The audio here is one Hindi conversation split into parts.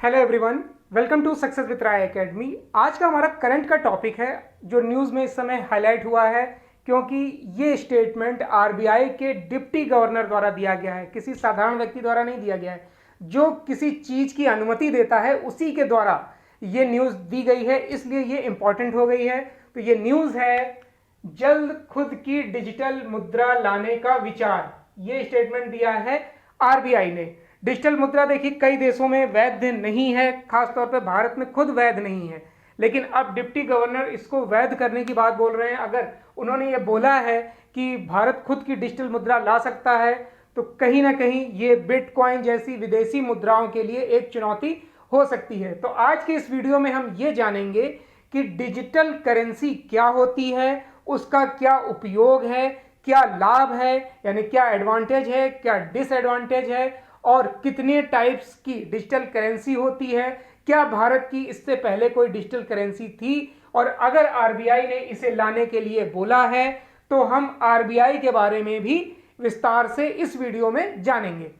Hello everyone, welcome to success with Rai academy. आज का हमारा करंट का टॉपिक है जो न्यूज़ में इस समय हाईलाइट हुआ है, क्योंकि ये स्टेटमेंट आरबीआई के डिप्टी गवर्नर द्वारा दिया गया है, किसी साधारण व्यक्ति द्वारा नहीं दिया गया है। जो किसी चीज़ की अनुमति देता है उसी के द्वारा ये न्यूज़ दी गई है, इसलिए ये इंपॉर्टेंट हो गई है। तो ये न्यूज़ है, जल्द खुद की डिजिटल मुद्रा लाने का विचार। ये स्टेटमेंट दिया है आरबीआई ने। डिजिटल मुद्रा देखिए कई देशों में वैध नहीं है, खासतौर पर भारत में खुद वैध नहीं है, लेकिन अब डिप्टी गवर्नर इसको वैध करने की बात बोल रहे हैं। अगर उन्होंने ये बोला है कि भारत खुद की डिजिटल मुद्रा ला सकता है, तो कहीं ना कहीं ये बिटकॉइन जैसी विदेशी मुद्राओं के लिए एक चुनौती हो सकती है। तो आज के इस वीडियो में हम ये जानेंगे कि डिजिटल करेंसी क्या होती है, उसका क्या उपयोग है, क्या लाभ है, यानी क्या एडवांटेज है, क्या डिसएडवांटेज है, और कितने टाइप्स की डिजिटल करेंसी होती है, क्या भारत की इससे पहले कोई डिजिटल करेंसी थी, और अगर आरबीआई ने इसे लाने के लिए बोला है तो हम आरबीआई के बारे में भी विस्तार से इस वीडियो में जानेंगे।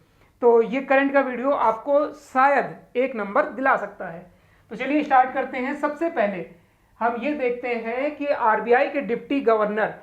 तो ये करंट का वीडियो आपको शायद एक नंबर दिला सकता है। तो चलिए स्टार्ट करते हैं। सबसे पहले हम ये देखते हैं कि आरबीआई के डिप्टी गवर्नर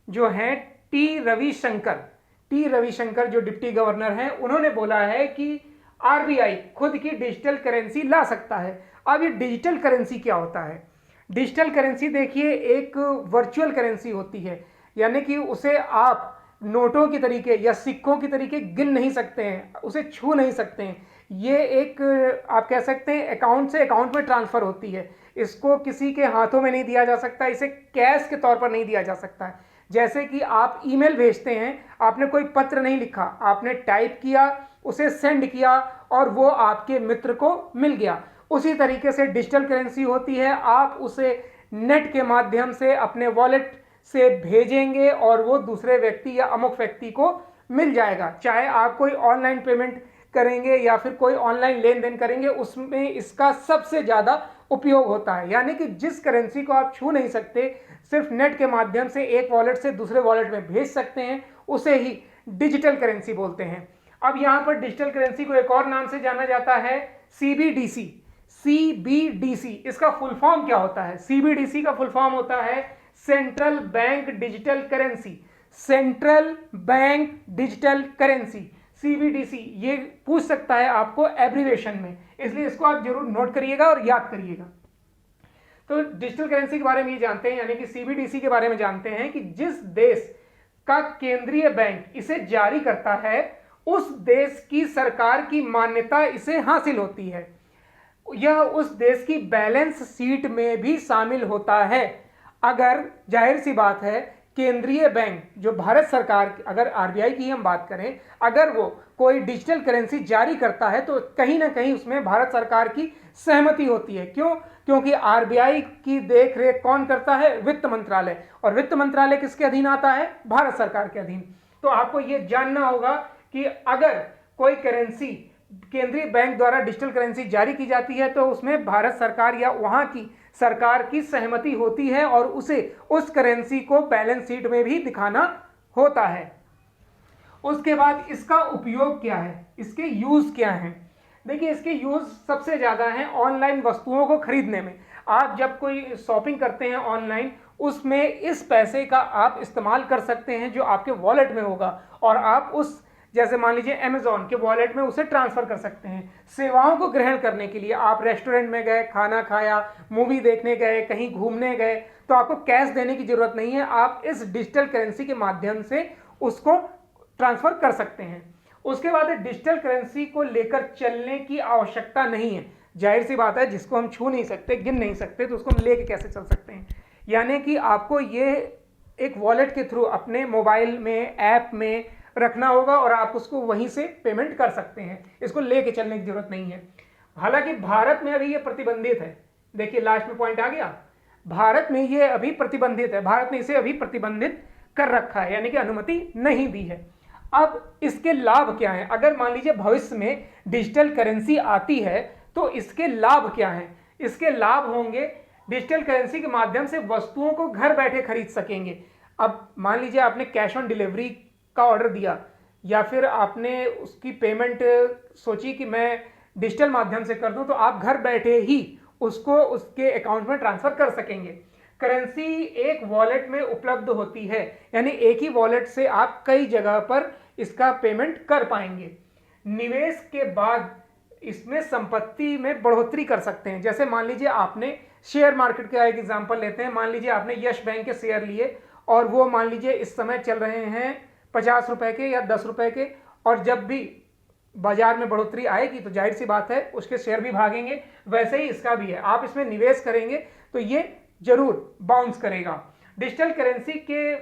जो हैं टी रविशंकर जो डिप्टी गवर्नर हैं, उन्होंने बोला है कि आरबीआई खुद की डिजिटल करेंसी ला सकता है। अब ये डिजिटल करेंसी क्या होता है? डिजिटल करेंसी देखिए एक वर्चुअल करेंसी होती है, यानी कि उसे आप नोटों की तरीके या सिक्कों की तरीके गिन नहीं सकते हैं, उसे छू नहीं सकते हैं। ये एक आप कह सकते हैं अकाउंट से अकाउंट में ट्रांसफर होती है। इसको किसी के हाथों में नहीं दिया जा सकता, इसे कैश के तौर पर नहीं दिया जा सकता है। जैसे कि आप ईमेल भेजते हैं, आपने कोई पत्र नहीं लिखा, आपने टाइप किया, उसे सेंड किया और वो आपके मित्र को मिल गया। उसी तरीके से डिजिटल करेंसी होती है, आप उसे नेट के माध्यम से अपने वॉलेट से भेजेंगे और वो दूसरे व्यक्ति या अमुक व्यक्ति को मिल जाएगा। चाहे आप कोई ऑनलाइन पेमेंट करेंगे या फिर कोई ऑनलाइन लेन देन करेंगे, उसमें इसका सबसे ज़्यादा उपयोग होता है। यानी कि जिस करेंसी को आप छू नहीं सकते, सिर्फ नेट के माध्यम से एक वॉलेट से दूसरे वॉलेट में भेज सकते हैं, उसे ही डिजिटल करेंसी बोलते हैं। अब यहाँ पर डिजिटल करेंसी को एक और नाम से जाना जाता है, सीबीडीसी। सीबीडीसी इसका फुल फॉर्म क्या होता है? सीबीडीसी का फुल फॉर्म होता है central bank digital currency. Central bank digital currency, CBDC, ये पूछ सकता है आपको एब्रीवेशन में, इसलिए इसको आप जरूर नोट करिएगा और याद करिएगा। तो डिजिटल करेंसी के बारे में ये जानते हैं, यानी कि सीबीडीसी के बारे में जानते हैं कि जिस देश का केंद्रीय बैंक इसे जारी करता है, उस देश की सरकार की मान्यता इसे हासिल होती है। यह उस देश की बैलेंस शीट में भी शामिल होता है। अगर जाहिर सी बात है, केंद्रीय बैंक जो भारत सरकार, अगर आरबीआई की हम बात करें, अगर वो कोई डिजिटल करेंसी जारी करता है तो कहीं ना कहीं उसमें भारत सरकार की सहमति होती है। क्यों? क्योंकि आरबीआई की देख रेख कौन करता है? वित्त मंत्रालय, और वित्त मंत्रालय किसके अधीन आता है? भारत सरकार के अधीन। तो आपको यह जानना होगा कि अगर कोई करेंसी केंद्रीय बैंक द्वारा डिजिटल करेंसी जारी की जाती है तो उसमें भारत सरकार या वहां की सरकार की सहमति होती है और उसे उस करेंसी को बैलेंस शीट में भी दिखाना होता है। उसके बाद इसका उपयोग क्या है, इसके यूज क्या हैं? देखिए इसके यूज सबसे ज्यादा हैं ऑनलाइन वस्तुओं को खरीदने में। आप जब कोई शॉपिंग करते हैं ऑनलाइन, उसमें इस पैसे का आप इस्तेमाल कर सकते हैं जो आपके वॉलेट में होगा, और आप उस, जैसे मान लीजिए अमेजॉन के वॉलेट में उसे ट्रांसफर कर सकते हैं। सेवाओं को ग्रहण करने के लिए आप रेस्टोरेंट में गए, खाना खाया, मूवी देखने गए, कहीं घूमने गए, तो आपको कैश देने की जरूरत नहीं है, आप इस डिजिटल करेंसी के माध्यम से उसको ट्रांसफर कर सकते हैं। उसके बाद डिजिटल करेंसी को लेकर चलने की आवश्यकता नहीं है। जाहिर सी बात है, जिसको हम छू नहीं सकते, गिन नहीं सकते, तो उसको हम लेके कैसे चल सकते हैं? यानी कि आपको ये एक वॉलेट के थ्रू अपने मोबाइल में, ऐप में रखना होगा और आप उसको वहीं से पेमेंट कर सकते हैं, इसको लेके चलने की जरूरत नहीं है। हालांकि भारत में अभी ये प्रतिबंधित है। देखिए लास्ट में पॉइंट आ गया, भारत में ये अभी प्रतिबंधित है, भारत ने इसे अभी प्रतिबंधित कर रखा है, यानी कि अनुमति नहीं दी है। अब इसके लाभ क्या हैं? अगर मान लीजिए भविष्य में डिजिटल करेंसी आती है तो इसके लाभ क्या हैं? इसके लाभ होंगे, डिजिटल करेंसी के माध्यम से वस्तुओं को घर बैठे खरीद सकेंगे। अब मान लीजिए आपने कैश ऑन डिलीवरी का ऑर्डर दिया, या फिर आपने उसकी पेमेंट सोची कि मैं डिजिटल माध्यम से कर दूं तो आप घर बैठे ही उसको उसके अकाउंट में ट्रांसफर कर सकेंगे। करेंसी एक वॉलेट में उपलब्ध होती है, यानी एक ही वॉलेट से आप कई जगह पर इसका पेमेंट कर पाएंगे। निवेश के बाद इसमें संपत्ति में बढ़ोतरी कर सकते हैं। जैसे मान लीजिए आपने शेयर मार्केट का एक एग्जांपल लेते हैं, मान लीजिए आपने यश बैंक के शेयर लिए और वो मान लीजिए इस समय चल रहे हैं 50 रुपए के या 10 रुपए के, और जब भी बाजार में बढ़ोतरी आएगी तो जाहिर सी बात है उसके शेयर भी भागेंगे। वैसे ही इसका भी है, आप इसमें निवेश करेंगे तो ये जरूर बाउंस करेगा। डिजिटल करेंसी के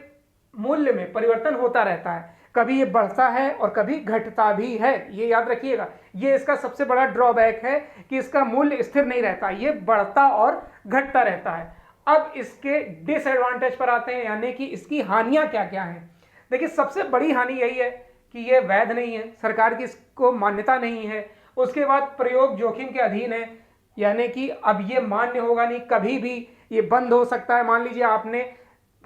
मूल्य में परिवर्तन होता रहता है, कभी ये बढ़ता है और कभी घटता भी है, ये याद रखिएगा। ये इसका सबसे बड़ा ड्रॉबैक है कि इसका मूल्य स्थिर नहीं रहता, ये बढ़ता और घटता रहता है। अब इसके डिसएडवांटेज पर आते हैं, यानी कि इसकी हानियां क्या क्या हैं। देखिए, सबसे बड़ी हानि यही है कि ये वैध नहीं है, सरकार की इसको मान्यता नहीं है। उसके बाद प्रयोग जोखिम के अधीन है, यानी कि अब ये मान्य होगा नहीं, कभी भी ये बंद हो सकता है। मान लीजिए आपने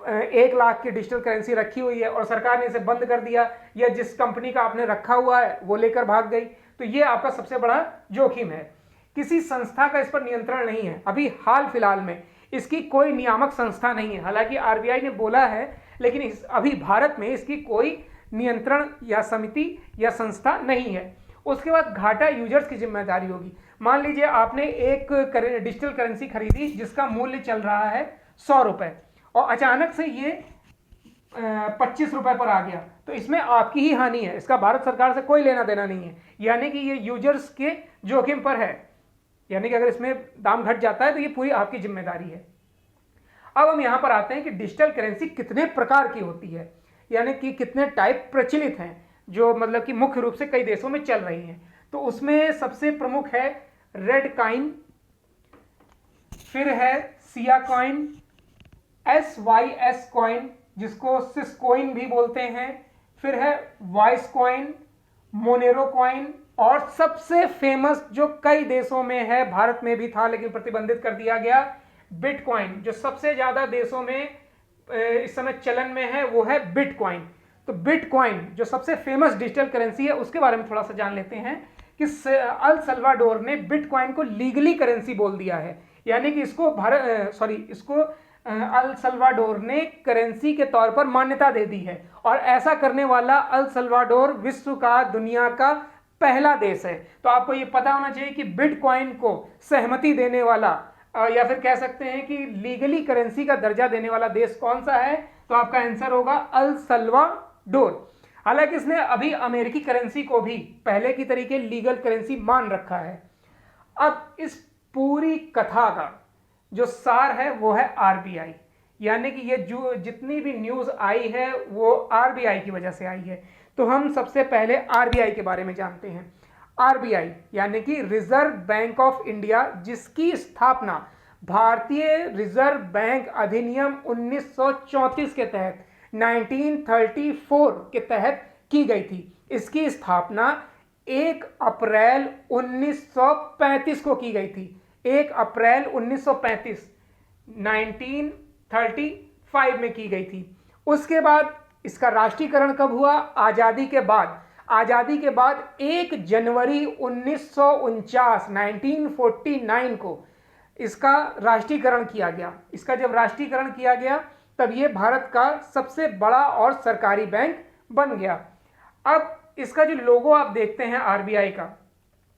1 लाख की डिजिटल करेंसी रखी हुई है और सरकार ने इसे बंद कर दिया, या जिस कंपनी का आपने रखा हुआ है वो लेकर भाग गई, तो ये आपका सबसे बड़ा जोखिम है। किसी संस्था का इस पर नियंत्रण नहीं है, अभी हाल फिलहाल में इसकी कोई नियामक संस्था नहीं है। हालांकि आरबीआई ने बोला है, लेकिन अभी भारत में इसकी कोई नियंत्रण या समिति या संस्था नहीं है। उसके बाद घाटा यूजर्स की जिम्मेदारी होगी। मान लीजिए आपने एक डिजिटल करेंसी खरीदी जिसका मूल्य चल रहा है 100 रुपए, और अचानक से ये 25 रुपए पर आ गया, तो इसमें आपकी ही हानि है, इसका भारत सरकार से कोई लेना देना नहीं है। यानी कि ये यूजर्स के जोखिम पर है, यानी कि अगर इसमें दाम घट जाता है तो ये पूरी आपकी जिम्मेदारी है। अब हम यहां पर आते हैं कि डिजिटल करेंसी कितने प्रकार की होती है, यानी कि कितने टाइप प्रचलित हैं, जो मतलब कि मुख्य रूप से कई देशों में चल रही हैं। तो उसमें सबसे प्रमुख है रेड कॉइन, फिर है सिया कॉइन, SYS कॉइन जिसको सिस कॉइन भी बोलते हैं, फिर है वाइस कॉइन, मोनेरो कॉइन, और सबसे फेमस जो कई देशों में है, भारत में भी था लेकिन प्रतिबंधित कर दिया गया, बिटकॉइन, जो सबसे ज्यादा देशों में इस समय चलन में है वो है बिटकॉइन। तो बिटकॉइन जो सबसे फेमस डिजिटल करेंसी है उसके बारे में थोड़ा सा जान लेते हैं कि अल सल्वाडोर ने बिटकॉइन को लीगली करेंसी बोल दिया है, यानी कि इसको अल सल्वाडोर ने करेंसी के तौर पर मान्यता दे दी है। और ऐसा करने वाला अल सल्वाडोर विश्व का, दुनिया का पहला देश है। तो आपको ये पता होना चाहिए कि बिटकॉइन को सहमति देने वाला या फिर कह सकते हैं कि लीगली करेंसी का दर्जा देने वाला देश कौन सा है, तो आपका आंसर होगा अल सल्वाडोर। हालांकि इसने अभी अमेरिकी करेंसी को भी पहले की तरीके लीगल करेंसी मान रखा है। अब इस पूरी कथा का जो सार है वो है आरबीआई, यानी कि ये जो जितनी भी न्यूज आई है वो आरबीआई की वजह से आई है। तो हम सबसे पहले आरबीआई के बारे में जानते हैं। आरबीआई यानी कि रिजर्व बैंक ऑफ इंडिया, जिसकी स्थापना भारतीय रिजर्व बैंक अधिनियम 1934 के तहत 1934 के तहत की गई थी। इसकी स्थापना 1 अप्रैल 1935 को की गई थी। 1 अप्रैल 1935 1935 में की गई थी। उसके बाद इसका राष्ट्रीयकरण कब हुआ? आजादी के बाद। आजादी के बाद 1 जनवरी 1949 को इसका राष्ट्रीयकरण किया गया। इसका जब राष्ट्रीयकरण किया गया तब ये भारत का सबसे बड़ा और सरकारी बैंक बन गया। अब इसका जो लोगो आप देखते हैं आरबीआई का,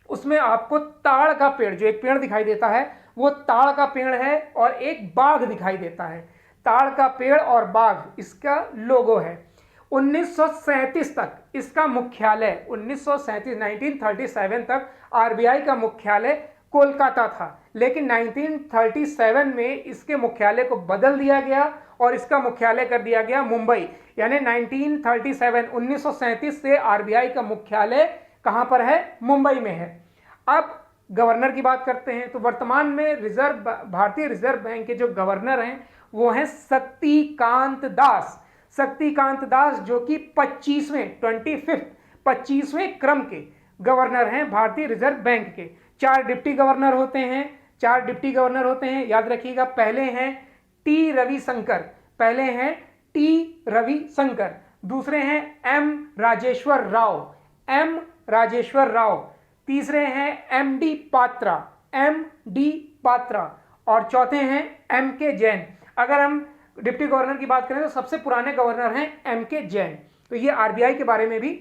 उसमें आपको ताड़ का पेड़, जो एक पेड़ दिखाई देता है वो ताड़ का पेड़ है, और एक बाघ दिखाई देता है। ताड़ का पेड़ और बाघ इसका लोगो है। 1937 तक इसका मुख्यालय, 1937 तक आरबीआई का मुख्यालय कोलकाता था, लेकिन 1937 में इसके मुख्यालय को बदल दिया गया और इसका मुख्यालय कर दिया गया मुंबई। यानी 1937 से आरबीआई का मुख्यालय कहां पर है? मुंबई में है। अब गवर्नर की बात करते हैं तो वर्तमान में भारतीय रिजर्व बैंक के जो गवर्नर हैं वो हैं शक्तिकांत दास। शक्तिकांत दास जो कि 25वें क्रम के गवर्नर हैं भारतीय रिजर्व बैंक के। 4 डिप्टी गवर्नर होते हैं, याद रखिएगा। पहले हैं टी रविशंकर, दूसरे हैं एम राजेश्वर राव, तीसरे हैं एमडी पात्रा, एमडी पात्रा, और चौथे हैं एमके जैन। अगर हम डिप्टी गवर्नर की बात करें तो सबसे पुराने गवर्नर हैं एमके जैन। तो ये आरबीआई के बारे में भी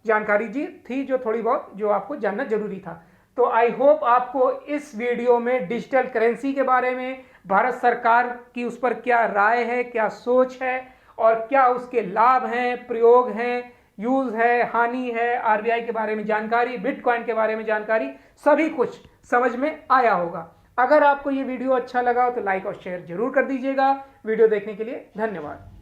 जानकारी जी थी, जो थोड़ी बहुत जो आपको जानना जरूरी था। तो आई होप आपको इस वीडियो में डिजिटल करेंसी के बारे में, भारत सरकार की उस पर क्या राय है, क्या सोच है, और क्या उसके लाभ हैं, प्रयोग हैं, यूज है, हानि है, आरबीआई के बारे में जानकारी, बिटकॉइन के बारे में जानकारी, सभी कुछ समझ में आया होगा। अगर आपको ये वीडियो अच्छा लगा हो तो लाइक और शेयर जरूर कर दीजिएगा। वीडियो देखने के लिए धन्यवाद।